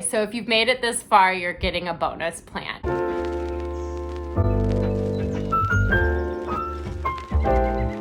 So if you've made it this far, you're getting a bonus plant.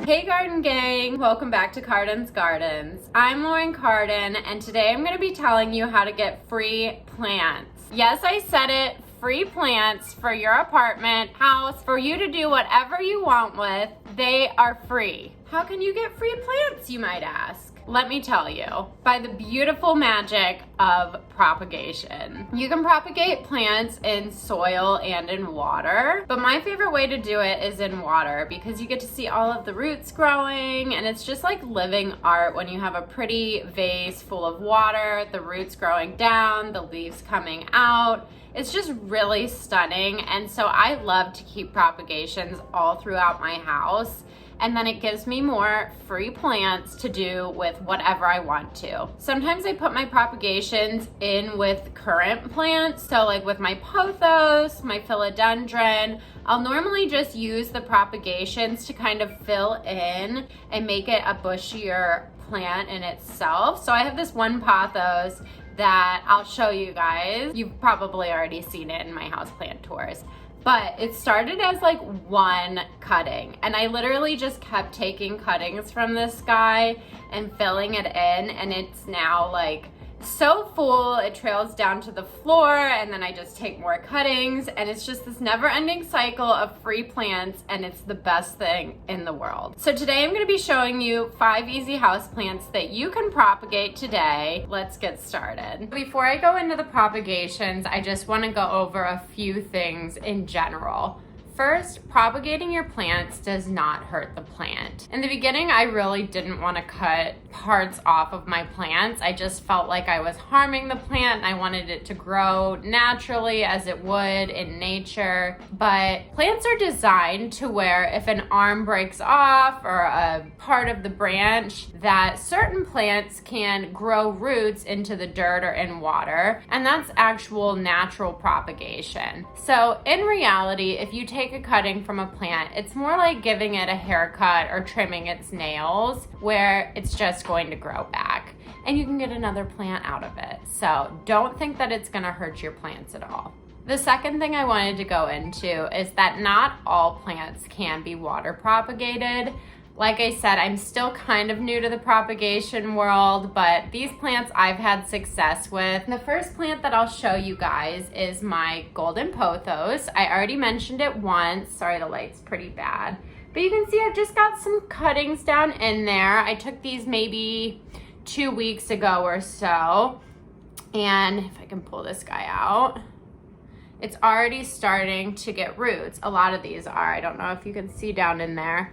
Hey Garden Gang, welcome back to Cardin's Gardens. I'm Lauren Cardin, and today I'm going to be telling you how to get free plants. Yes, I said it, free plants for your apartment, house, for you to do whatever you want with. They are free. How can you get free plants, you might ask? Let me tell you, by the beautiful magic of propagation. You can propagate plants in soil and in water, but my favorite way to do it is in water because you get to see all of the roots growing, and it's just like living art when you have a pretty vase full of water, the roots growing down, the leaves coming out. It's just really stunning, and so I love to keep propagations all throughout my house. And then it gives me more free plants to do with whatever I want to. Sometimes I put my propagations in with current plants. So like with my pothos, my philodendron, I'll normally just use the propagations to kind of fill in and make it a bushier plant in itself. So I have this one pothos that I'll show you guys. You've probably already seen it in my houseplant tours. But it started as like one cutting, and I literally just kept taking cuttings from this guy and filling it in, and it's now like so full, it trails down to the floor, and then I just take more cuttings, and it's just this never-ending cycle of free plants, and it's the best thing in the world. So today I'm going to be showing you 5 easy houseplants that you can propagate today. Let's get started. Before I go into the propagations, I just want to go over a few things in general. First, propagating your plants does not hurt the plant. In the beginning, I really didn't want to cut parts off of my plants. I just felt like I was harming the plant and I wanted it to grow naturally as it would in nature. But plants are designed to where if an arm breaks off or a part of the branch, that certain plants can grow roots into the dirt or in water, and that's actual natural propagation. So in reality, if you take a cutting from a plant, it's more like giving it a haircut or trimming its nails, where it's just going to grow back and you can get another plant out of it. So don't think that it's going to hurt your plants at all. The second thing I wanted to go into is that not all plants can be water propagated. Like I said, I'm still kind of new to the propagation world, but these plants I've had success with. The first plant that I'll show you guys is my golden pothos. I already mentioned it once. Sorry, the light's pretty bad. But you can see I've just got some cuttings down in there. I took these maybe 2 weeks ago or so. And if I can pull this guy out, it's already starting to get roots. A lot of these are. I don't know if you can see down in there.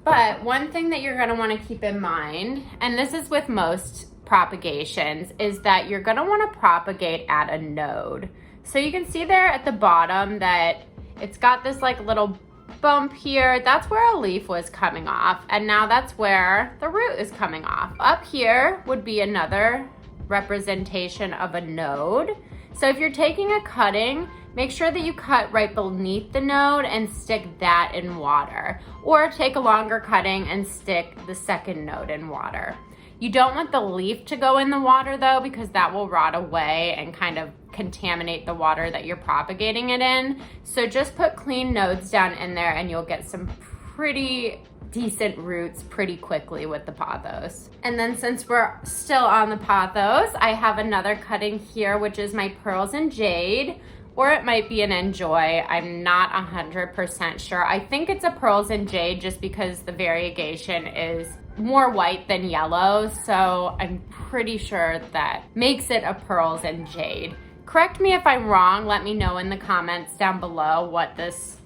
But one thing that you're going to want to keep in mind, and this is with most propagations, is that you're going to want to propagate at a node. So you can see there at the bottom that it's got this like little bump here. That's where a leaf was coming off, and now that's where the root is coming off. Up here would be another representation of a node. So if you're taking a cutting, make sure that you cut right beneath the node and stick that in water, or take a longer cutting and stick the second node in water. You don't want the leaf to go in the water though, because that will rot away and kind of contaminate the water that you're propagating it in. So just put clean nodes down in there and you'll get some pretty decent roots pretty quickly with the pothos. And then since we're still on the pothos, I have another cutting here, which is my pearls and jade, or it might be an enjoy. I'm not 100% sure. I think it's a pearls and jade just because the variegation is more white than yellow, so I'm pretty sure that makes it a pearls and jade. Correct me if I'm wrong. Let me know in the comments down below what this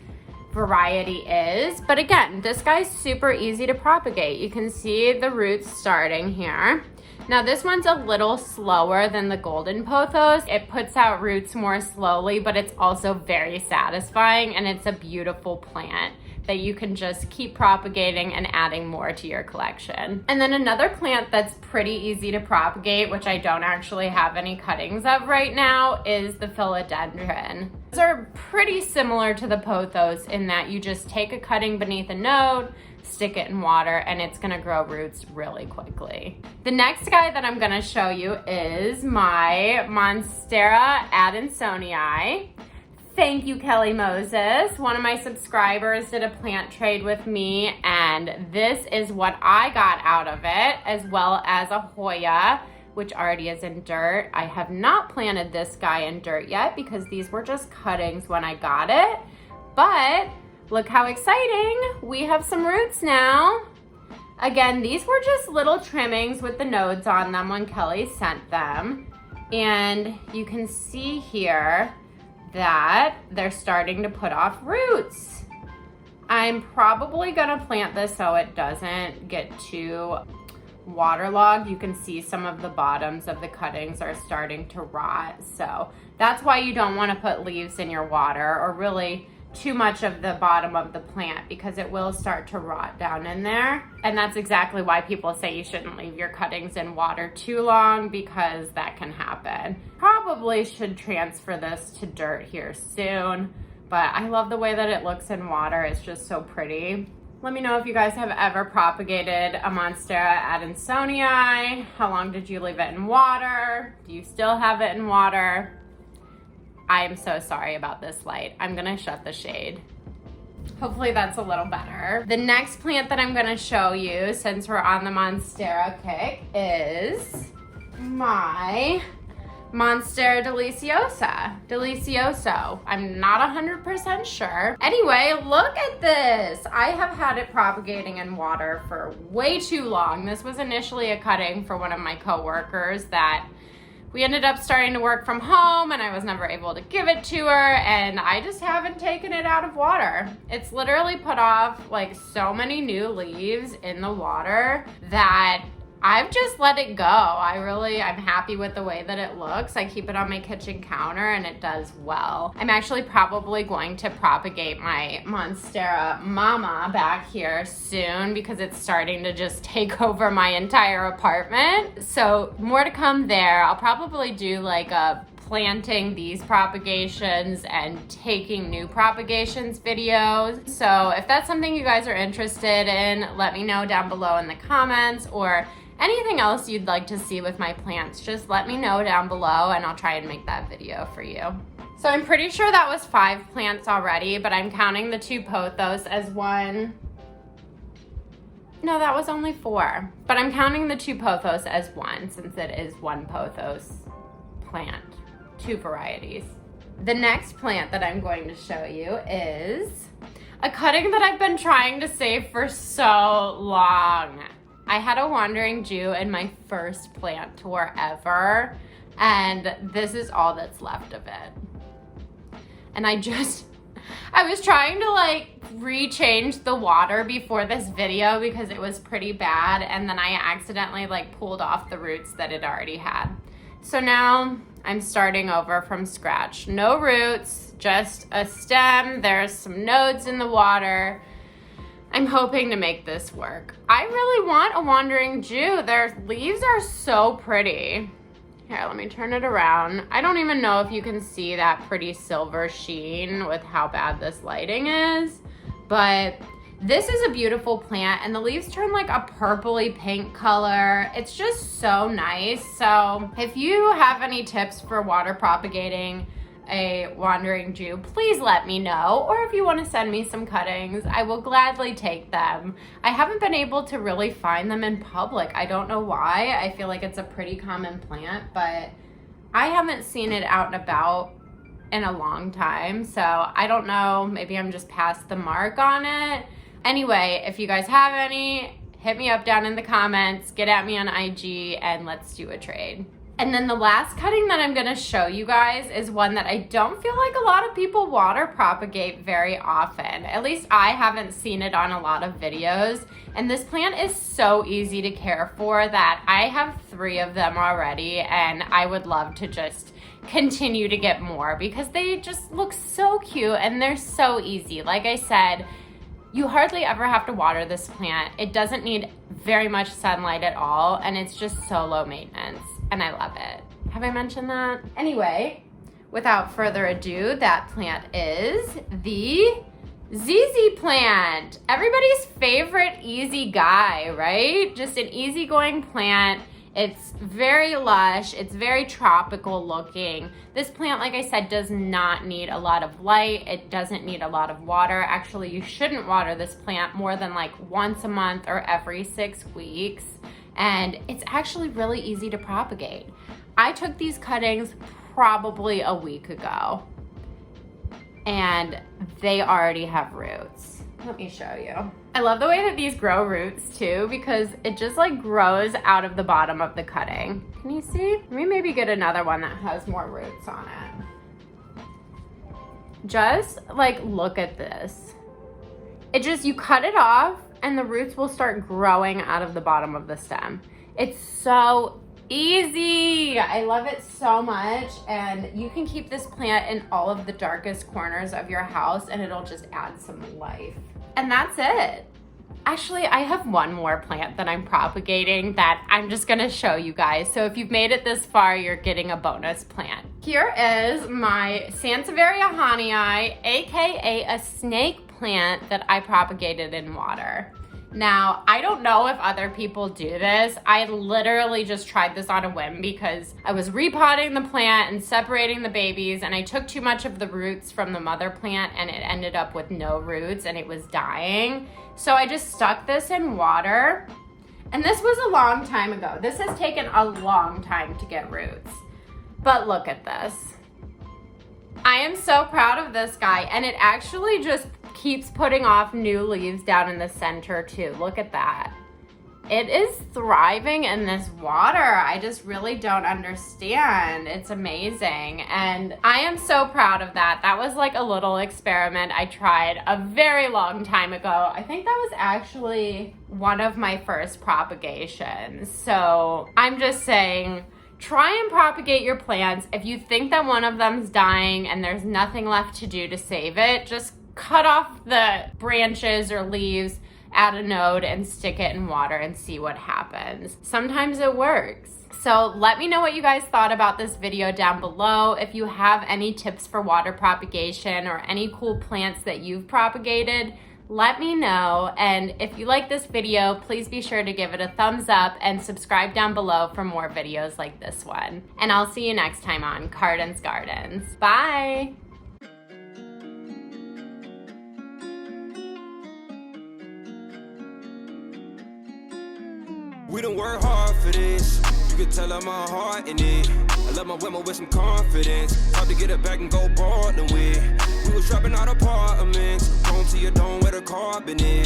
variety is. But again, this guy's super easy to propagate. You can see the roots starting here. Now this one's a little slower than the golden pothos. It puts out roots more slowly, but it's also very satisfying and it's a beautiful plant. that you can just keep propagating and adding more to your collection. And then another plant that's pretty easy to propagate, which I don't actually have any cuttings of right now, is the philodendron. Those are pretty similar to the pothos in that you just take a cutting beneath a node, stick it in water, and it's gonna grow roots really quickly. The next guy that I'm gonna show you is my Monstera Adensonii. Thank you, Kelly Moses. One of my subscribers did a plant trade with me, and this is what I got out of it, as well as a Hoya, which already is in dirt. I have not planted this guy in dirt yet because these were just cuttings when I got it, but look how exciting. We have some roots now. Again, these were just little trimmings with the nodes on them when Kelly sent them. And you can see here that they're starting to put off roots. I'm probably gonna plant this so it doesn't get too waterlogged. You can see some of the bottoms of the cuttings are starting to rot. So that's why you don't wanna put leaves in your water, or really too much of the bottom of the plant, because it will start to rot down in there. And that's exactly why people say you shouldn't leave your cuttings in water too long, because that can happen. Probably should transfer this to dirt here soon, but I love the way that it looks in water. It's just so pretty. Let me know if you guys have ever propagated a Monstera Adensonii. How long did you leave it in water? Do you still have it in water? I am so sorry about this light. I'm gonna shut the shade. Hopefully that's a little better. The next plant that I'm gonna show you, since we're on the Monstera kick, is my Monstera Delicioso. I'm not 100% sure. Anyway, look at this. I have had it propagating in water for way too long. This was initially a cutting for one of my coworkers that we ended up starting to work from home, and I was never able to give it to her, and I just haven't taken it out of water. It's literally put off like so many new leaves in the water that I've just let it go. I'm happy with the way that it looks. I keep it on my kitchen counter and it does well. I'm actually probably going to propagate my Monstera Mama back here soon because it's starting to just take over my entire apartment. So more to come there. I'll probably do like a planting these propagations and taking new propagations videos. So if that's something you guys are interested in, let me know down below in the comments, or anything else you'd like to see with my plants, just let me know down below and I'll try and make that video for you. So I'm pretty sure that was 5 plants already, but I'm counting the 2 pothos as one. No, that was only 4, but I'm counting the 2 pothos as one since it is one pothos plant, 2 varieties. The next plant that I'm going to show you is a cutting that I've been trying to save for so long. I had a wandering Jew in my first plant tour ever, and this is all that's left of it. And I was trying to like rechange the water before this video because it was pretty bad, and then I accidentally like pulled off the roots that it already had. So now I'm starting over from scratch. No roots, just a stem. There's some nodes in the water. I'm hoping to make this work. I really want a wandering Jew. Their leaves are so pretty. Here, let me turn it around. I don't even know if you can see that pretty silver sheen with how bad this lighting is, but this is a beautiful plant, and the leaves turn like a purpley pink color. It's just so nice. So if you have any tips for water propagating a wandering Jew, please let me know. Or if you want to send me some cuttings, I will gladly take them. I haven't been able to really find them in public. I don't know why. I feel like it's a pretty common plant, but I haven't seen it out and about in a long time. So I don't know, maybe I'm just past the mark on it. Anyway, if you guys have any, hit me up down in the comments, get at me on IG, and let's do a trade. And then the last cutting that I'm gonna show you guys is one that I don't feel like a lot of people water propagate very often. At least I haven't seen it on a lot of videos. And this plant is so easy to care for that I have 3 of them already, and I would love to just continue to get more because they just look so cute and they're so easy. Like I said, You hardly ever have to water this plant. It doesn't need very much sunlight at all, and it's just so low maintenance, and I love it. Have I mentioned that? Anyway, without further ado, that plant is the ZZ plant. Everybody's favorite easy guy, right? Just an easygoing plant. It's very lush, it's very tropical looking. This plant, like I said, does not need a lot of light. It doesn't need a lot of water. Actually, you shouldn't water this plant more than like once a month or every 6 weeks. And it's actually really easy to propagate. I took these cuttings probably a week ago, and they already have roots. Let me show you. I love the way that these grow roots too, because it just like grows out of the bottom of the cutting. Can you see? Let me maybe get another one that has more roots on it. Just like, look at this. It just, you cut it off and the roots will start growing out of the bottom of the stem. It's so easy. I love it so much, and you can keep this plant in all of the darkest corners of your house and it'll just add some life. And that's it. Actually, I have one more plant that I'm propagating that I'm just gonna show you guys. So if you've made it this far, you're getting a bonus plant. Here is my Sansevieria Hanii, aka a snake plant that I propagated in water. Now, I don't know if other people do this. I literally just tried this on a whim because I was repotting the plant and separating the babies, and I took too much of the roots from the mother plant and it ended up with no roots and it was dying. So I just stuck this in water, and this was a long time ago. This has taken a long time to get roots, but look at this. I am so proud of this guy, and it actually just keeps putting off new leaves down in the center too. Look at that. It is thriving in this water. I just really don't understand. It's amazing, and I am so proud of that. That was like a little experiment I tried a very long time ago. I think that was actually one of my first propagations. So I'm just saying, try and propagate your plants. If you think that one of them's dying and there's nothing left to do to save it, just cut off the branches or leaves, add a node, and stick it in water and see what happens. Sometimes it works. So let me know what you guys thought about this video down below. If you have any tips for water propagation or any cool plants that you've propagated, let me know. And if you like this video, please be sure to give it a thumbs up and subscribe down below for more videos like this one. And I'll see you next time on Carden's Gardens. Bye. We done work hard for this. You can tell I'm my heart in it. I love my women with some confidence. Hard to get it back and go ballin' with. We was dropping out apartments. Home to your dome where the carpet is.